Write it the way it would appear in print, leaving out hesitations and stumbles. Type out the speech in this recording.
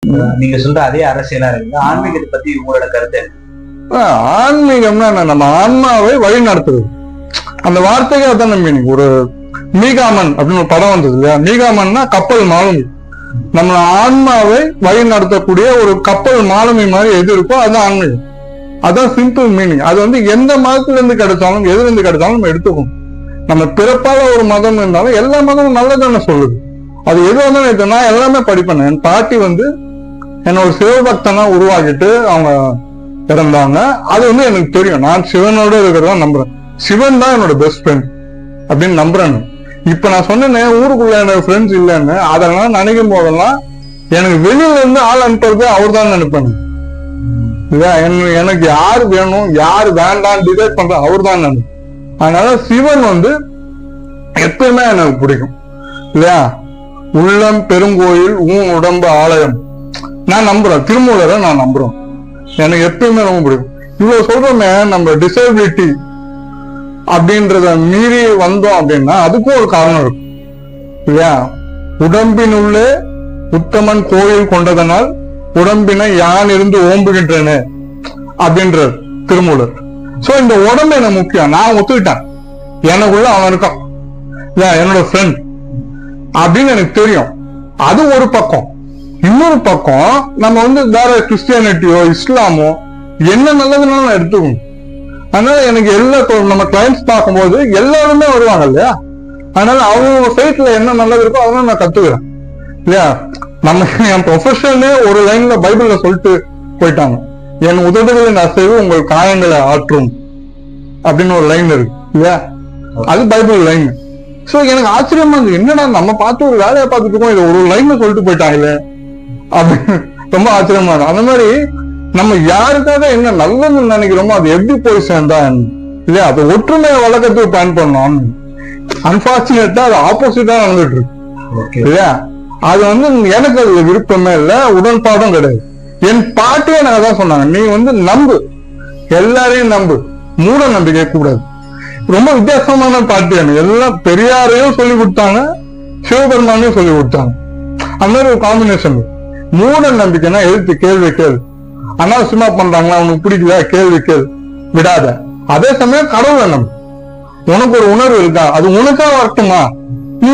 நீங்க சொல்ற அதே அரசியலா இருக்கு. ஆன்மீகத்தை பத்தி உங்களோட கருத்து என்ன? ஆன்மீகம்னா என்ன? நம்ம ஆன்மாவை வழி நடத்துறது. அந்த வார்த்தைக்கு அதான் மீனிங். ஒரு மீகாமன் அப்படின்னு ஒரு படம் வந்தது இல்லையா? மீகாமன்னா கப்பல் மாலுமி. நம்ம ஆன்மாவை வழி நடத்தக்கூடிய ஒரு கப்பல் மாலுமி மாதிரி எது இருக்கோ அதுதான் ஆன்மீகம். அதான் சிம்பிள் மீனிங். அது எந்த மதத்துல இருந்து கிடைச்சாலும் எதுல இருந்து கிடைச்சாலும் நம்ம எடுத்துக்கணும். நம்ம பிறப்பால ஒரு மதம் இருந்தாலும் எல்லா மதமும் நல்லதானே சொல்லுது. அது எது வந்தாலும் நான் எல்லாமே படிப்பேன். என் பாட்டி என்னோட சிவபக்தனா உருவாக்கிட்டு அவங்க இறந்தாங்க. அது எனக்கு தெரியும். நான் சிவனோட இருக்கிறதா நம்புறேன். சிவன் தான் என்னோட பெஸ்ட் ஃப்ரெண்ட் அப்படின்னு நம்புறேன். இப்ப நான் சொன்னேன் ஊருக்குள்ள எனக்கு ஃப்ரெண்ட்ஸ் இல்லைன்னு. அதெல்லாம் நினைக்கும் போதெல்லாம் எனக்கு வெளியில இருந்து ஆள் அனுப்புறது அவர் தான் நினைப்பேன். எனக்கு யாரு வேணும் யாரு வேண்டாம் டிசைட் பண்ற அவர் தான் நினைப்பேன். அதனால சிவன் எப்பயுமே எனக்கு பிடிக்கும் இல்லையா? உள்ளம் பெருங்கோயில் ஊன் உடம்பு ஆலயம் நான் நம்புறேன். திருமூலரை நான் நம்புறேன். எனக்கு எப்பயுமே ரொம்ப பிடிக்கும். இவ்வளவு சொல்றோமே, நம்ம டிசபிலிட்டி அப்படின்றத மீறி வந்தோம் அப்படின்னா அதுக்கும் ஒரு காரணம் இருக்கும் இல்லையா? உடம்பினுள்ளே உத்தமன் கோயில் கொண்டதனால் உடம்பினை யான் இருந்து ஓம்புகின்றன அப்படின்ற திருமூலர். சோ இந்த உடம்பு எனக்கு முக்கியம். நான் ஒத்துக்கிட்டேன். எனக்குள்ள அவன் இருக்கான் இல்லையா, என்னோட ஃப்ரெண்ட் அப்படின்னு எனக்கு தெரியும். அது ஒரு பக்கம். இன்னொரு பக்கம் நம்ம வேற கிறிஸ்டியானிட்டியோ இஸ்லாமோ என்ன நல்லதுனாலும் நான் எடுத்துக்கணும். அதனால எனக்கு நம்ம கிளைண்ட்ஸ் பார்க்கும்போது எல்லாருமே வருவாங்க இல்லையா? அதனால அவங்க சைட்ல என்ன நல்லது இருக்கோ அதெல்லாம் நான் கத்துக்கிறேன் இல்லையா? என் ப்ரொஃபஷனே ஒரு லைன்ல பைபிள்ல சொல்லிட்டு போயிட்டாங்க. என் உதடுகளின் அசைவு உங்கள் காயங்களை ஆற்றும் அப்படின்னு ஒரு லைன் இருக்கு இல்லையா? அது பைபிள் லைன். சோ எனக்கு ஆச்சரியமா இருந்தது. என்னடா நம்ம பார்த்து ஒரு வேலையை பார்த்துட்டு இருக்கோம், இதை ஒரு லைன்ல சொல்லிட்டு போயிட்டாங்களே அப்படின்னு ரொம்ப ஆச்சரியமா இருக்கும். அந்த மாதிரி நம்ம யாருக்காக என்ன நல்லதுன்னு நினைக்கிறோமோ அது எப்படி போய் சேர்ந்தா இல்லையா? அது ஒற்றுமையை வழக்கத்துக்கு பயன்படணும். அன்பார்ச்சுனேட்டா அது ஆப்போசிட்டா நடந்துட்டு இருக்கு இல்லையா? அது எனக்கு அது விருப்பமே இல்லை, உடன்பாடும் கிடையாது. என் பாட்டியே எனக்கு தான் சொன்னாங்க, நீ நம்பு, எல்லாரையும் நம்பு, மூட நம்பிக்கை கூடாது. ரொம்ப வித்தியாசமான பாட்டி. எனக்கு எல்லாம் பெரியாரையும் சொல்லி கொடுத்தாங்க, சிவபெருமானையும் சொல்லி கொடுத்தாங்க. அந்த மாதிரி ஒரு காம்பினேஷன். மூட நம்பிக்கைன்னா எதிர்த்து கேள்வி கேள்வி, அனாவசியமா பண்றாங்களா, உனக்கு பிடிக்கல கேள்வி கேள்வி விடாத. அதே சமயம் கடவுளை நம்பு. உனக்கு ஒரு உணர்வு இருக்கா, அது உனக்கா வரட்டுமா, நீ